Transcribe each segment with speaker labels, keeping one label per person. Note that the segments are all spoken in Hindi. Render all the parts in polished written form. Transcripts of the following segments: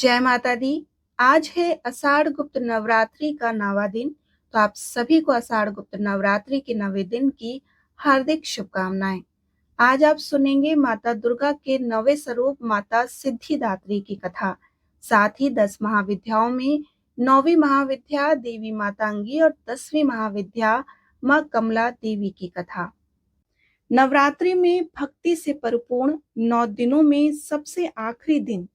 Speaker 1: जय माता दी। आज है आषाढ़ गुप्त नवरात्रि का नवा दिन। तो आप सभी को आषाढ़ गुप्त नवरात्रि के नवे दिन की हार्दिक शुभकामनाएं। आज आप सुनेंगे माता दुर्गा के नवे स्वरूप माता सिद्धिदात्री की कथा। साथ ही 10 महाविद्याओं में 9वीं महाविद्या देवी मातांगी और 10वीं महाविद्या माँ कमला देवी की कथा। नवरात्रि में भक्ति से परिपूर्ण 9 दिनों में सबसे आखिरी दिन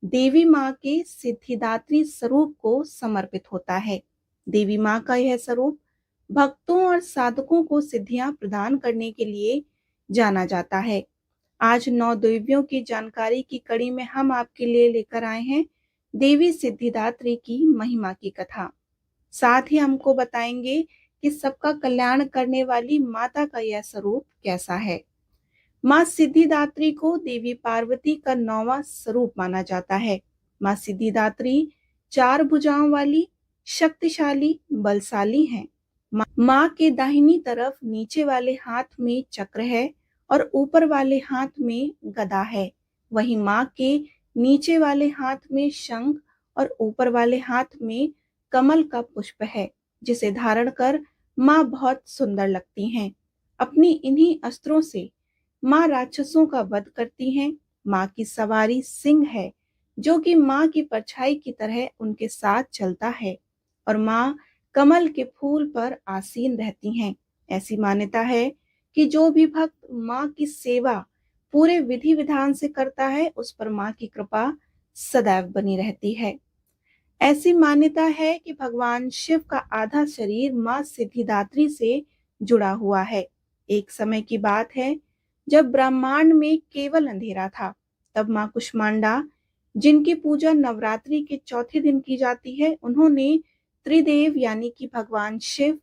Speaker 1: देवी माँ के सिद्धिदात्री स्वरूप को समर्पित होता है। देवी माँ का यह स्वरूप भक्तों और साधकों को सिद्धियां प्रदान करने के लिए जाना जाता है। आज 9 देवियों की जानकारी की कड़ी में हम आपके लिए लेकर आए हैं देवी सिद्धिदात्री की महिमा की कथा। साथ ही हमको बताएंगे कि सबका कल्याण करने वाली माता का यह स्वरूप कैसा है। माँ सिद्धिदात्री को देवी पार्वती का 9वां स्वरूप माना जाता है। माँ सिद्धिदात्री 4 भुजाओं वाली शक्तिशाली बलशाली हैं। माँ के दाहिनी तरफ नीचे वाले हाथ में चक्र है और ऊपर वाले हाथ में गदा है। वहीं माँ के नीचे वाले हाथ में शंख और ऊपर वाले हाथ में कमल का पुष्प है, जिसे धारण कर माँ बहुत सुंदर लगती हैं। अपनी इन्हीं अस्त्रों से माँ राक्षसों का वध करती हैं। माँ की सवारी सिंह है, जो कि माँ की परछाई की तरह उनके साथ चलता है, और माँ कमल के फूल पर आसीन रहती हैं। ऐसी मान्यता है कि जो भी भक्त माँ की सेवा पूरे विधि विधान से करता है, उस पर माँ की कृपा सदैव बनी रहती है। ऐसी मान्यता है कि भगवान शिव का आधा शरीर माँ सिद्धिदात्री से जुड़ा हुआ है। एक समय की बात है जब ब्रह्मांड में केवल अंधेरा था, तब माँ कुष्मांडा, जिनकी पूजा नवरात्रि के चौथे दिन की जाती है, उन्होंने त्रिदेव यानी कि भगवान शिव,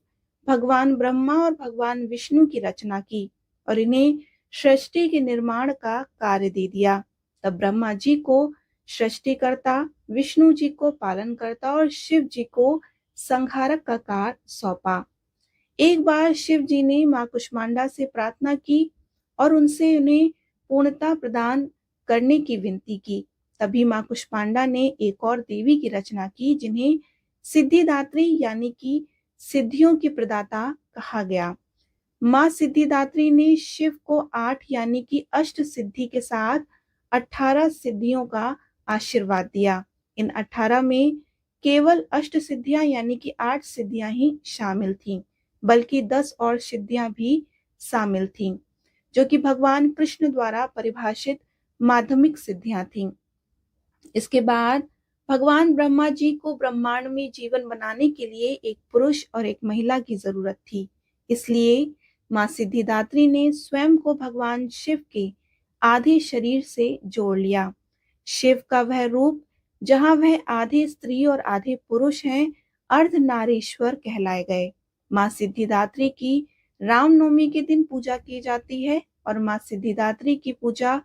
Speaker 1: भगवान ब्रह्मा और भगवान विष्णु की रचना की और इन्हें सृष्टि के निर्माण का कार्य दे दिया। तब ब्रह्मा जी को सृष्टिकर्ता, विष्णु जी को पालनकर्ता और शिव जी को संहारक का कार्य सौंपा। एक बार शिव जी ने माँ कुष्मांडा से प्रार्थना की और उनसे उन्हें पूर्णता प्रदान करने की विनती की। तभी माँ कुष्मांडा ने एक और देवी की रचना की, जिन्हें सिद्धिदात्री यानी कि सिद्धियों की प्रदाता कहा गया। माँ सिद्धिदात्री ने शिव को 8 यानी कि अष्ट सिद्धि के साथ 18 सिद्धियों का आशीर्वाद दिया। इन 18 में केवल अष्ट सिद्धियां यानी कि 8 सिद्धियां ही शामिल थीं, बल्कि 10 और सिद्धियां भी शामिल थीं, जो कि भगवान कृष्ण द्वारा परिभाषित माध्यमिक सिद्धियां थीं। इसके बाद भगवान ब्रह्मा जी को ब्रह्मांड में जीवन बनाने के लिए एक पुरुष और एक महिला की जरूरत थी। इसलिए माँ सिद्धिदात्री ने स्वयं को भगवान शिव के आधे शरीर से जोड़ लिया। शिव का वह रूप जहां वह आधे स्त्री और आधे पुरुष हैं, अर्धनारीश्वर कहलाए गए। माँ सिद्धिदात्री की रामनवमी के दिन पूजा की जाती है और माँ सिद्धिदात्री की पूजा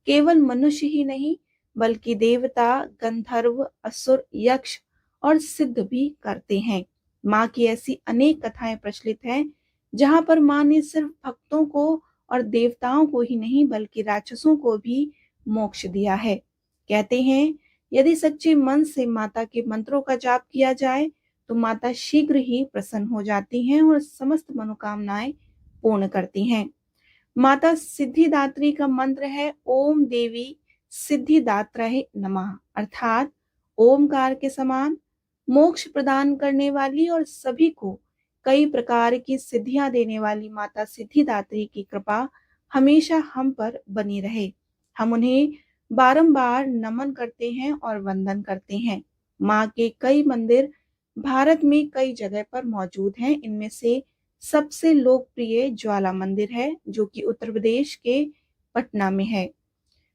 Speaker 1: केवल मनुष्य ही नहीं, बल्कि देवता, गंधर्व, असुर, यक्ष और सिद्ध भी करते हैं। माँ की ऐसी अनेक कथाएं प्रचलित हैं, जहां पर माँ ने सिर्फ भक्तों को और देवताओं को ही नहीं, बल्कि राक्षसों को भी मोक्ष दिया है। कहते हैं, यदि सच्चे मन से माता के मंत्रों का जाप किया जाए तो माता शीघ्र ही प्रसन्न हो जाती हैं और समस्त मनोकामनाएं पूर्ण करती हैं। माता सिद्धिदात्री का मंत्र है ओम देवी सिद्धिदात्रये नमः, अर्थात ओमकार के समान मोक्ष प्रदान करने वाली और सभी को कई प्रकार की सिद्धियां देने वाली माता सिद्धिदात्री की कृपा हमेशा हम पर बनी रहे। हम उन्हें बारंबार नमन करते हैं और वंदन करते हैं। माँ के कई मंदिर भारत में कई जगह पर मौजूद हैं। इनमें से सबसे लोकप्रिय ज्वाला मंदिर है, जो कि उत्तर प्रदेश के पटना में है।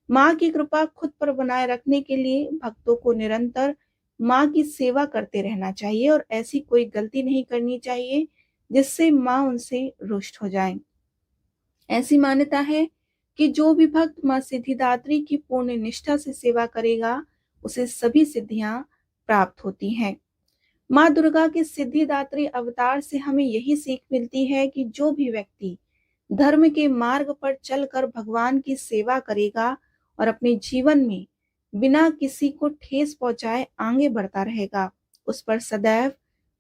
Speaker 1: माँ की कृपा खुद पर बनाए रखने के लिए भक्तों को निरंतर माँ की सेवा करते रहना चाहिए और ऐसी कोई गलती नहीं करनी चाहिए जिससे माँ उनसे रुष्ट हो जाए। ऐसी मान्यता है कि जो भी भक्त माँ सिद्धिदात्री की पूर्ण निष्ठा से सेवा करेगा, उसे सभी सिद्धियां प्राप्त होती हैं। माँ दुर्गा के सिद्धिदात्री अवतार से हमें यही सीख मिलती है कि जो भी व्यक्ति धर्म के मार्ग पर चलकर भगवान की सेवा करेगा और अपने जीवन में बिना किसी को ठेस पहुंचाए आगे बढ़ता रहेगा। उस पर सदैव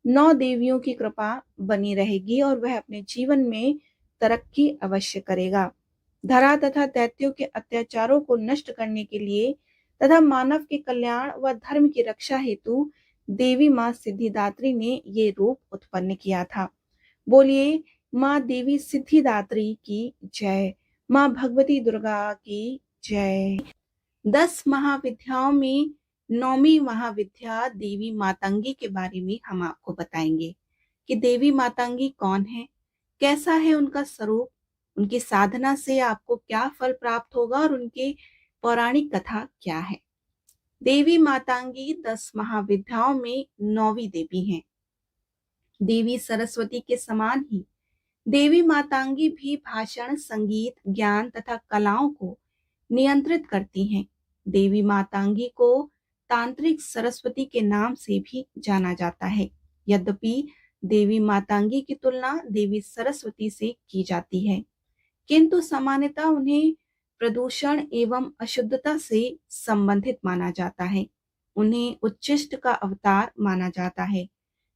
Speaker 1: 9 देवियों की कृपा बनी रहेगी और वह अपने जीवन में तरक्की अवश्य करेगा। धरा तथा दैत्यों के अत्याचारों को नष्ट करने के लिए तथा मानव के कल्याण व धर्म की रक्षा हेतु देवी माँ सिद्धिदात्री ने ये रूप उत्पन्न किया था। बोलिए माँ देवी सिद्धिदात्री की जय। माँ भगवती दुर्गा की जय। 10 महाविद्याओं में 9वीं महाविद्या देवी मातंगी के बारे में हम आपको बताएंगे कि देवी मातंगी कौन है, कैसा है उनका स्वरूप, उनकी साधना से आपको क्या फल प्राप्त होगा और उनकी पौराणिक कथा क्या है। देवी मातंगी 10 महाविद्याओं में 9वीं देवी हैं। देवी सरस्वती के समान ही देवी मातंगी भी भाषण, संगीत, ज्ञान तथा कलाओं को नियंत्रित करती हैं। देवी मातंगी को तांत्रिक सरस्वती के नाम से भी जाना जाता है। यद्यपि देवी मातंगी की तुलना देवी सरस्वती से की जाती है, किंतु सामान्यतः उन्हें प्रदूषण एवं अशुद्धता से संबंधित माना जाता है। उन्हें उच्छिष्ट का अवतार माना जाता है,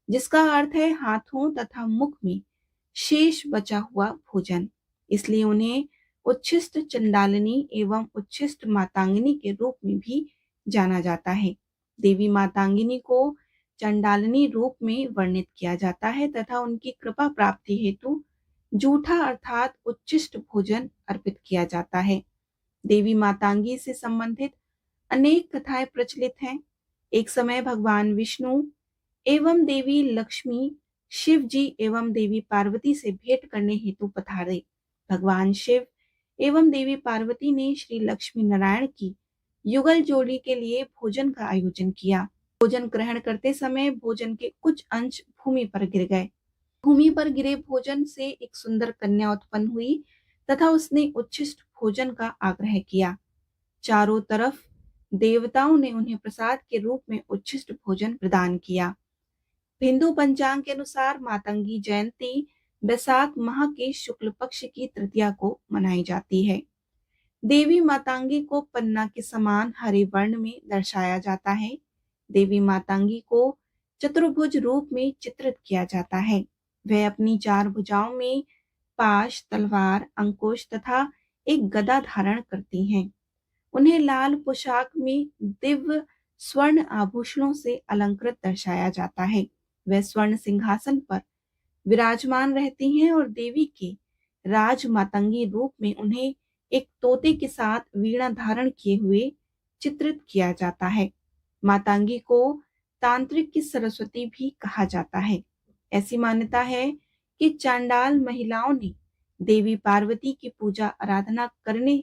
Speaker 1: जिसका अर्थ है हाथों तथा मुख में शेष बचा हुआ भोजन। इसलिए उन्हें उच्छिष्ट चंडालिनी एवं उच्छिष्ट मातांगिनी के रूप में भी जाना जाता है। देवी मातांगिनी को चंडालिनी रूप में वर्णित किया जाता है तथा उनकी कृपा प्राप्ति हेतु जूठा अर्थात उच्छिष्ट भोजन अर्पित किया जाता है। देवी मातांगी से संबंधित अनेक कथाएं प्रचलित हैं। एक समय भगवान विष्णु एवं देवी लक्ष्मी शिव जी एवं देवी पार्वती से भेंट करने हेतु पधारे। भगवान शिव एवं देवी पार्वती ने श्री लक्ष्मी नारायण की युगल जोड़ी के लिए भोजन का आयोजन किया। भोजन ग्रहण करते समय भोजन के कुछ अंश भूमि पर गिर गए। भूमि पर गिरे भोजन से एक सुंदर कन्या उत्पन्न हुई तथा उसने उच्छिष्ट भोजन का आग्रह किया। चारों तरफ देवताओं ने उन्हें प्रसाद के रूप में उच्छिष्ट भोजन प्रदान किया। हिंदू पंचांग के अनुसार मातंगी जयंती बैसाख माह के शुक्ल पक्ष की तृतीया को मनाई जाती है। देवी मातंगी को पन्ना के समान हरे वर्ण में दर्शाया जाता है। देवी मातंगी को चतुर्भुज रूप में चित्रित किया जाता है। वह अपनी 4 भुजाओं में पाश, तलवार, अंकुश तथा एक गदा धारण करती हैं। उन्हें लाल पोशाक में दिव्य स्वर्ण आभूषणों से अलंकृत दर्शाया जाता है। वह स्वर्ण सिंहासन पर विराजमान रहती हैं और देवी के राज मातंगी रूप में उन्हें एक तोते के साथ वीणा धारण किए हुए चित्रित किया जाता है। मातंगी को तांत्रिक की सरस्वती भी कहा जाता है। ऐसी मान्यता है कि चांडाल महिलाओं ने देवी पार्वती की पूजा आराधना करने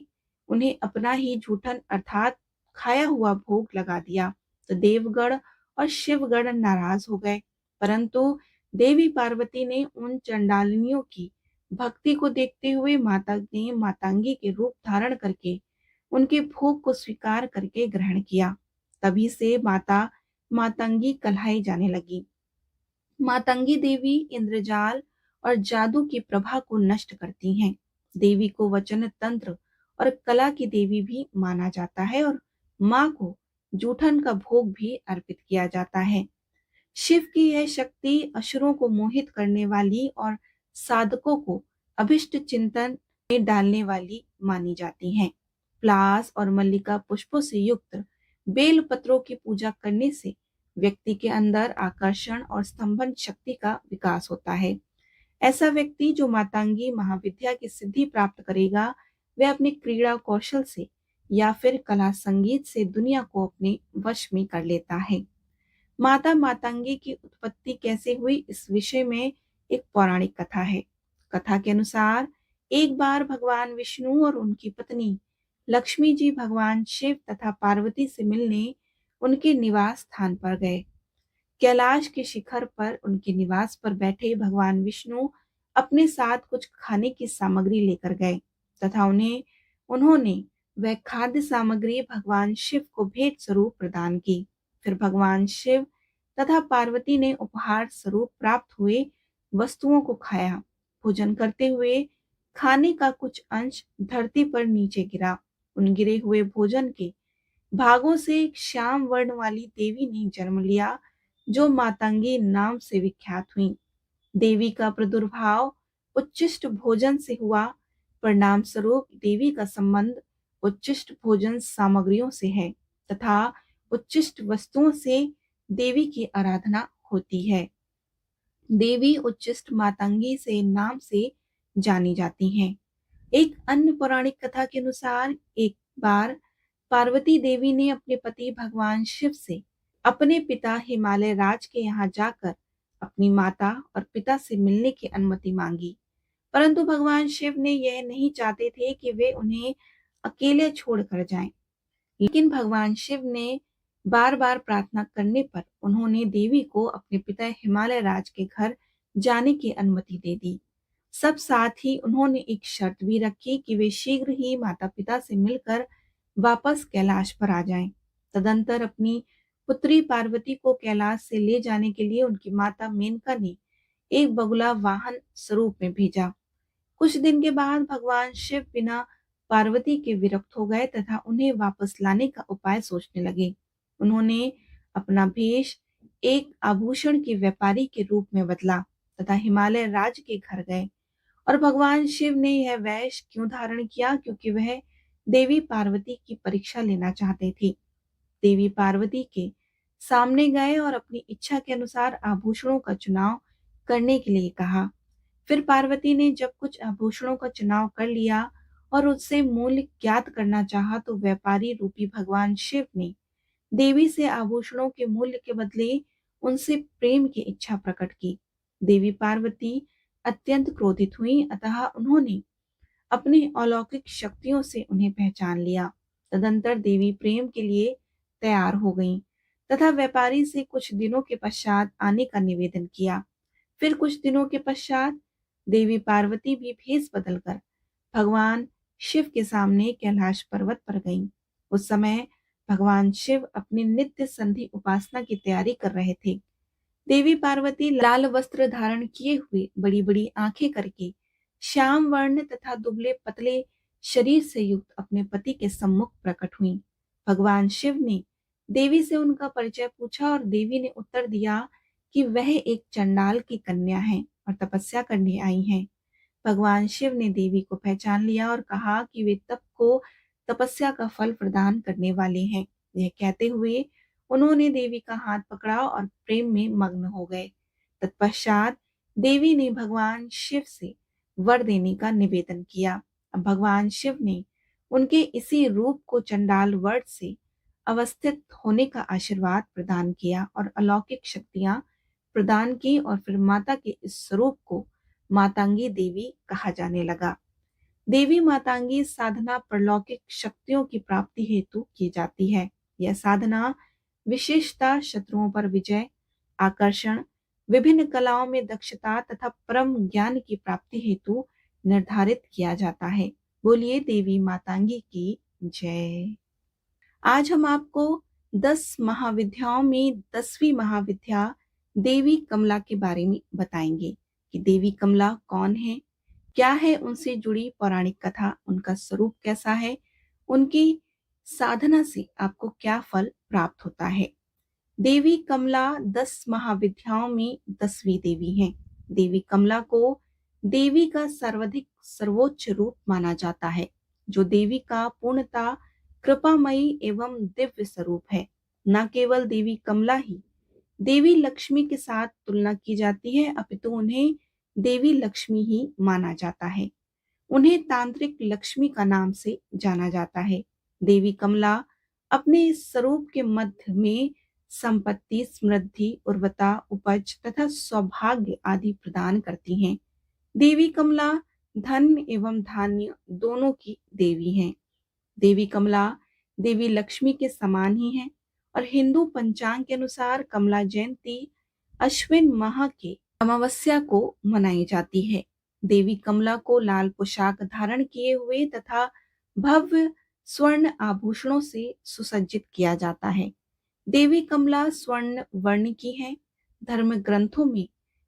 Speaker 1: उन्हें अपना ही जूठन अर्थात खाया हुआ भोग लगा दिया तो देवगण और शिवगण नाराज हो गए, परंतु देवी पार्वती ने उन चंडालिनियों की भक्ति को देखते हुए माता ने मातंगी के रूप धारण करके उनके भोग को स्वीकार करके ग्रहण किया। तभी से माता मातंगी कहलाई जाने लगी। मातंगी देवी इंद्रजाल और जादू की प्रभा को नष्ट करती हैं। देवी को वचन तंत्र और कला की देवी भी माना जाता है और माँ को जूठन का भोग भी अर्पित किया जाता है। शिव की यह शक्ति असुरों को मोहित करने वाली और साधकों को अभिष्ट चिंतन में डालने वाली मानी जाती हैं। प्लास और मल्लिका पुष्पों से युक्त बेल पत्रों की पूजा करने से व्यक्ति के अंदर आकर्षण और स्तंभन शक्ति का विकास होता है। ऐसा व्यक्ति जो मातंगी महाविद्या की सिद्धि प्राप्त करेगा, वह अपने क्रीड़ा कौशल से या फिर कला संगीत से दुनिया को अपने वश में कर लेता है। माता मातंगी की उत्पत्ति कैसे हुई, इस विषय में एक पौराणिक कथा है। कथा के अनुसार एक बार भगवान विष्णु और उनकी पत्नी लक्ष्मी जी भगवान शिव तथा पार्वती से मिलने उनके निवास स्थान पर गए। कैलाश के शिखर पर उनके निवास पर बैठे भगवान विष्णु अपने साथ कुछ खाने की सामग्री लेकर गए तथा उन्होंने वह खाद्य सामग्री भगवान शिव को भेंट स्वरूप प्रदान की। फिर भगवान शिव तथा पार्वती ने उपहार स्वरूप प्राप्त हुए वस्तुओं को खाया। भोजन करते हुए खाने का कुछ अंश धरती पर नीचे गिरा। उन गिरे हुए भोजन के भागों से एक श्याम वर्ण वाली देवी ने जन्म लिया, जो मातंगी नाम से विख्यात हुई। देवी का प्रादुर्भाव उच्चिष्ट भोजन से हुआ। परिणाम स्वरूप देवी का संबंध उच्चिष्ट भोजन सामग्रियों से है तथा उच्चिष्ट वस्तुओं से देवी की आराधना होती है। देवी उच्चिष्ट मातंगी से नाम से जानी जाती हैं। एक अन्य पौराणिक कथा के अनुसार एक बार पार्वती देवी ने अपने पति भगवान शिव से अपने पिता हिमालय राज के यहाँ जाकर अपनी माता और पिता से मिलने की अनुमति मांगी, परंतु भगवान शिव ने यह नहीं चाहते थे कि वे उन्हें अकेले छोड़कर जाएं। लेकिन भगवान शिव ने बार बार प्रार्थना करने पर उन्होंने देवी को अपने पिता हिमालय राज के घर जाने की अनुमति दे दी। सब साथ ही उन्होंने एक शर्त भी रखी कि वे शीघ्र ही माता पिता से मिलकर वापस कैलाश पर आ जाएं। तदंतर अपनी पुत्री पार्वती को कैलाश से ले जाने के लिए उनकी माता मेनका ने एक बगुला वाहन स्वरूप में भेजा। कुछ दिन के बाद भगवान शिव बिना पार्वती के विरक्त हो गए तथा उन्हें वापस लाने का उपाय सोचने लगे। उन्होंने अपना भेष एक आभूषण के व्यापारी के रूप में बदला तथा हिमालय राज के घर गए। और भगवान शिव ने यह वेश क्यों धारण किया? क्योंकि वह देवी पार्वती की परीक्षा लेना चाहते थे। देवी पार्वती के सामने गए और अपनी इच्छा के अनुसार आभूषणों का चुनाव करने के लिए कहा। फिर पार्वती ने जब कुछ आभूषणों का चुनाव कर लिया और उससे मूल्य ज्ञात करना चाहा, तो व्यापारी रूपी भगवान शिव ने देवी से आभूषणों के मूल्य के बदले उनसे प्रेम की इच्छा प्रकट की। देवी पार्वती अत्यंत क्रोधित हुई, अतः उन्होंने अपनी अलौकिक शक्तियों से उन्हें पहचान लिया। तदंतर देवी प्रेम के लिए तैयार हो गईं तथा व्यापारी से कुछ दिनों के पश्चात आने का निवेदन किया। फिर कुछ दिनों के पश्चात देवी पार्वती भी भेष बदलकर भगवान शिव के सामने कैलाश पर्वत पर गईं। उस समय भगवान शिव अपनी नित्य संधि उपासना की तैयारी कर रहे थे। देवी पार्वती लाल वस्त्र धारण किए हुए बड़ी बड़ी आंखें करके श्याम वर्ण तथा दुबले पतले शरीर से युक्त अपने पति के सम्मुख प्रकट हुई। भगवान शिव ने देवी से उनका परिचय पूछा और देवी ने उत्तर दिया कि वह एक चंडाल की कन्या है और तपस्या करने आई हैं। भगवान शिव ने देवी को पहचान लिया और कहा कि वे तप को तपस्या का फल प्रदान करने वाले हैं। यह कहते हुए उन्होंने देवी का हाथ पकड़ा और प्रेम में मग्न हो गए। तत्पश्चात देवी ने भगवान शिव से वर देने का निवेदन किया। अब भगवान शिव ने उनके इसी रूप को चंडाल वर्ण से अवस्थित होने का आशीर्वाद प्रदान किया और अलौकिक शक्तियां प्रदान की और फिर माता के इस स्वरूप को मातांगी देवी कहा जाने लगा। देवी मातांगी साधना परलौकिक शक्तियों की प्राप्ति हेतु की जाती है। यह साधना विशेषता शत्रुओं पर विजय, आकर्षण, विभिन्न कलाओं में दक्षता तथा परम ज्ञान की प्राप्ति हेतु निर्धारित किया जाता है। बोलिए देवी मातांगी की जय। आज हम आपको 10 महाविद्याओं में 10वीं महाविद्या देवी कमला के बारे में बताएंगे कि देवी कमला कौन है, क्या है उनसे जुड़ी पौराणिक कथा, उनका स्वरूप कैसा है, उनकी साधना से आपको क्या फल प्राप्त होता है। देवी कमला 10 महाविद्याओं में 10वीं देवी हैं। देवी कमला को देवी का सर्वाधिक सर्वोच्च रूप माना जाता है, जो देवी का पूर्णता कृपामयी एवं दिव्य स्वरूप है। न केवल देवी कमला ही देवी लक्ष्मी के साथ तुलना की जाती है, अपितु उन्हें देवी लक्ष्मी ही माना जाता है। उन्हें तांत्रिक लक्ष्मी का नाम से जाना जाता है। देवी कमला अपने इस स्वरूप के मध्य में संपत्ति, समृद्धि, उर्वरता, उपज तथा सौभाग्य आदि प्रदान करती हैं। देवी कमला धन एवं धान्य दोनों की देवी हैं। देवी कमला देवी लक्ष्मी के समान ही है और हिंदू पंचांग के अनुसार कमला जयंती अश्विन माह के अमावस्या को मनाई जाती है। देवी कमला को लाल पोशाक धारण किए हुए तथा भव्य स्वर्ण आभूषणों से सुसज्जित किया जाता है। देवी कमला स्वर्ण वर्ण की है। धर्म ग्रंथों में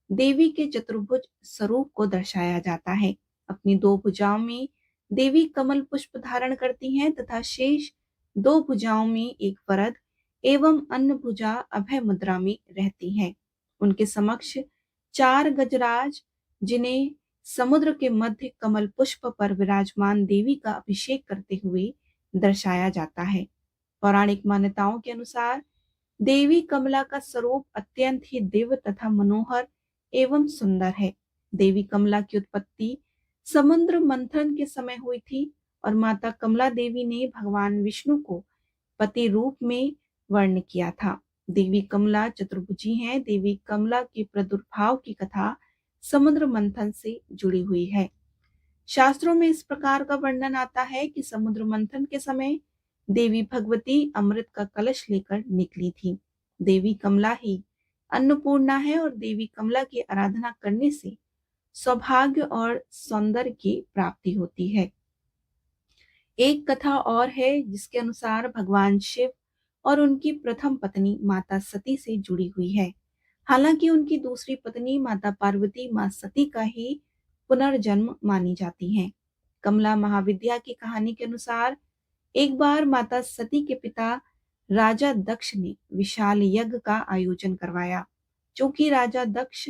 Speaker 1: देवी के चतुर्भुज स्वरूप को दर्शाया जाता है। अपनी 2 भुजाओं में देवी कमल पुष्प धारण करती हैं तथा शेष दो भुजाओं में एक वरद एवं अन्य भुजा अभय मुद्रा में रहती है। उनके समक्ष 4 गजराज, जिन्हें समुद्र के मध्य कमल पुष्प पर विराजमान देवी का अभिषेक करते हुए दर्शाया जाता है। पौराणिक मान्यताओं के अनुसार देवी कमला का स्वरूप अत्यंत ही दिव्य तथा मनोहर एवं सुंदर है। देवी कमला की उत्पत्ति समुद्र मंथन के समय हुई थी और माता कमला देवी ने भगवान विष्णु को पति रूप में वर्ण किया था। देवी कमला चतुर्भुजी हैं। देवी कमला के प्रादुर्भाव की कथा समुद्र मंथन से जुड़ी हुई है। शास्त्रों में इस प्रकार का वर्णन आता है कि समुद्र मंथन के समय देवी भगवती अमृत का कलश लेकर निकली थी। देवी कमला ही अन्नपूर्णा है और देवी कमला की आराधना करने से सौभाग्य और सौंदर्य की प्राप्ति होती है। एक कथा और है जिसके अनुसार भगवान शिव और उनकी प्रथम पत्नी माता सती से जुड़ी हुई है। हालांकि उनकी दूसरी पत्नी माता पार्वती मां सती का ही पुनर्जन्म मानी जाती हैं। कमला महाविद्या की कहानी के अनुसार एक बार माता सती के पिता राजा दक्ष ने विशाल यज्ञ का आयोजन करवाया। क्योंकि राजा दक्ष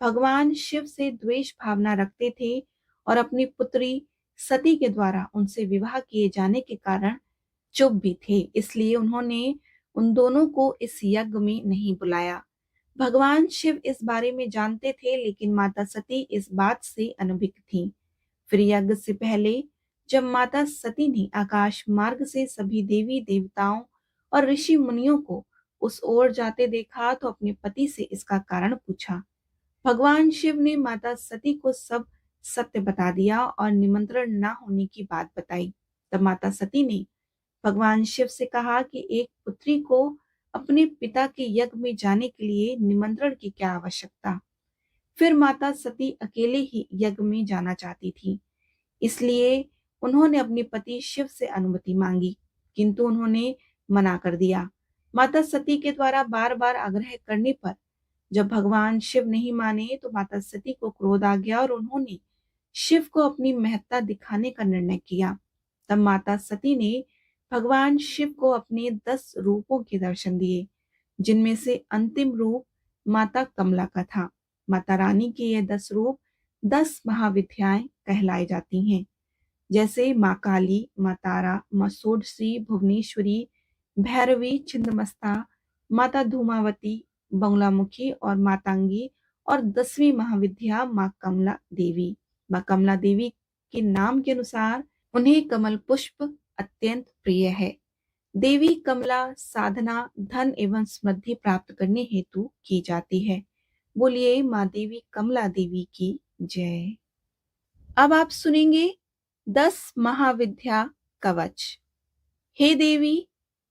Speaker 1: भगवान शिव से द्वेष भावना रखते थे और अपनी पुत्री सती के द्वारा उनसे विवाह किए जाने के कारण चुप भी थे, इसलिए उन्होंने उन दोनों को इस यज्ञ में नहीं बुलाया। भगवान शिव इस बारे में जानते थे, लेकिन माता सती इस बात से अनभिज्ञ थी। फिर यज्ञ से पहले जब माता सती ने आकाश मार्ग से सभी देवी देवताओं और ऋषि मुनियों को उस ओर जाते देखा तो अपने पति से इसका कारण पूछा। भगवान शिव ने माता सती को सब सत्य बता दिया और निमंत्रण न होने की बात बताई। तब माता सती ने भगवान शिव से कहा कि एक पुत्री को अपने पिता के यज्ञ में जाने के लिए निमंत्रण की क्या आवश्यकता। फिर माता सती अकेले ही यज्ञ में जाना चाहती थी, इसलिए उन्होंने अपने पति शिव से अनुमति मांगी, किंतु उन्होंने मना कर दिया। माता सती के द्वारा बार बार आग्रह करने पर जब भगवान शिव नहीं माने तो माता सती को क्रोध आ गया और उन्होंने शिव को अपनी महत्ता दिखाने का निर्णय किया। तब माता सती ने भगवान शिव को अपने 10 रूपों के दर्शन दिए, जिनमें से अंतिम रूप माता कमला का था। माता रानी के ये 10 रूप 10 महाविद्याएं कहलाई जाती हैं, जैसे माँ काली, माँ तारा, माँ सोडश्री, भुवनेश्वरी, भैरवी, छिन्नमस्ता, माता धूमावती, बंगलामुखी और मातांगी, और 10वीं महाविद्या माँ कमला देवी। माँ कमला देवी के नाम के अनुसार उन्हें कमल पुष्प अत्यंत प्रिय है। देवी कमला साधना धन एवं समृद्धि प्राप्त करने हेतु की जाती है। बोलिए माँ देवी कमला देवी की जय। अब आप सुनेंगे 10 महाविद्या कवच। हे देवी,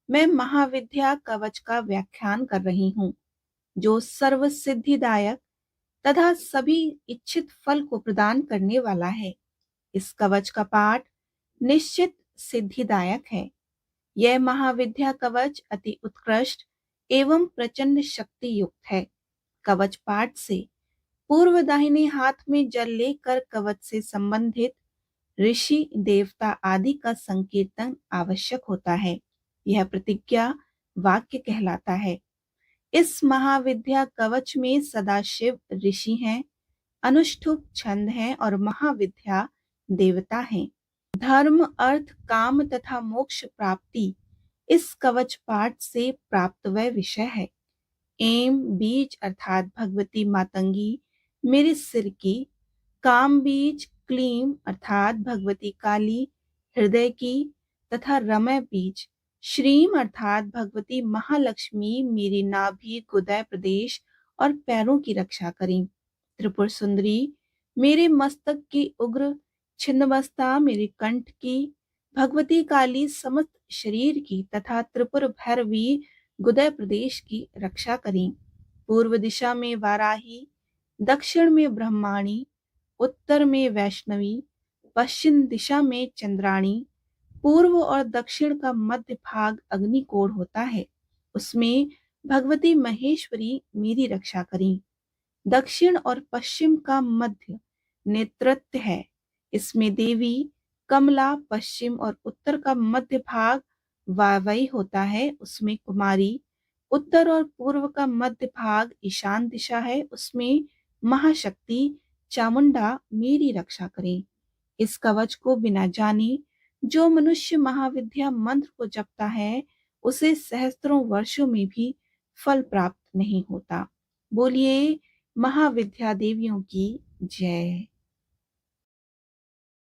Speaker 1: मैं महाविद्या कवच का व्याख्यान कर रही हूँ, जो सर्व सिद्धिदायक तथा सभी इच्छित फल को प्रदान करने वाला है। इस कवच का पाठ निश्चित सिद्धिदायक है। यह महाविद्या कवच अति उत्कृष्ट एवं प्रचंड शक्ति युक्त है। कवच पाठ से पूर्व दाहिने हाथ में जल लेकर कवच से संबंधित ऋषि देवता आदि का संकीर्तन आवश्यक होता है। यह प्रतिज्ञा वाक्य कहलाता है। इस महाविद्या कवच में सदाशिव ऋषि हैं, अनुष्ठुप छंद हैं और महाविद्या देवता हैं। धर्म, अर्थ, काम तथा मोक्ष प्राप्ति इस कवच पाठ से प्राप्त वह विषय है। एम बीज अर्थात भगवती मातंगी मेरे सिर की, काम बीज क्लीम अर्थात भगवती काली हृदय की, तथा रमय बीज श्रीम अर्थात भगवती महालक्ष्मी मेरी नाभि गुदय प्रदेश और पैरों की रक्षा करें। त्रिपुर सुंदरी मेरे मस्तक की उग्र, छिन्नमस्ता मेरे कंठ की, भगवती काली समस्त शरीर की तथा त्रिपुर भैरवी गुदय प्रदेश की रक्षा करें। पूर्व दिशा में वाराही, दक्षिण में ब्रह्माणी, उत्तर में वैष्णवी, पश्चिम दिशा में चंद्राणी, पूर्व और दक्षिण का मध्य भाग अग्निकोण होता है, उसमें भगवती महेश्वरी मेरी रक्षा करें। दक्षिण और पश्चिम का मध्य नेतृत्व है, इसमें देवी कमला पश्चिम और उत्तर का मध्य भाग वायवई होता है उसमें कुमारी, उत्तर और पूर्व का मध्य भाग ईशान दिशा है, उसमें महाशक्ति चामुंडा मेरी रक्षा करें। इस कवच को बिना जाने जो मनुष्य महाविद्या मंत्र को जपता है, उसे सहस्त्रों वर्षों में भी फल प्राप्त नहीं होता। बोलिए महाविद्या देवियों की जय।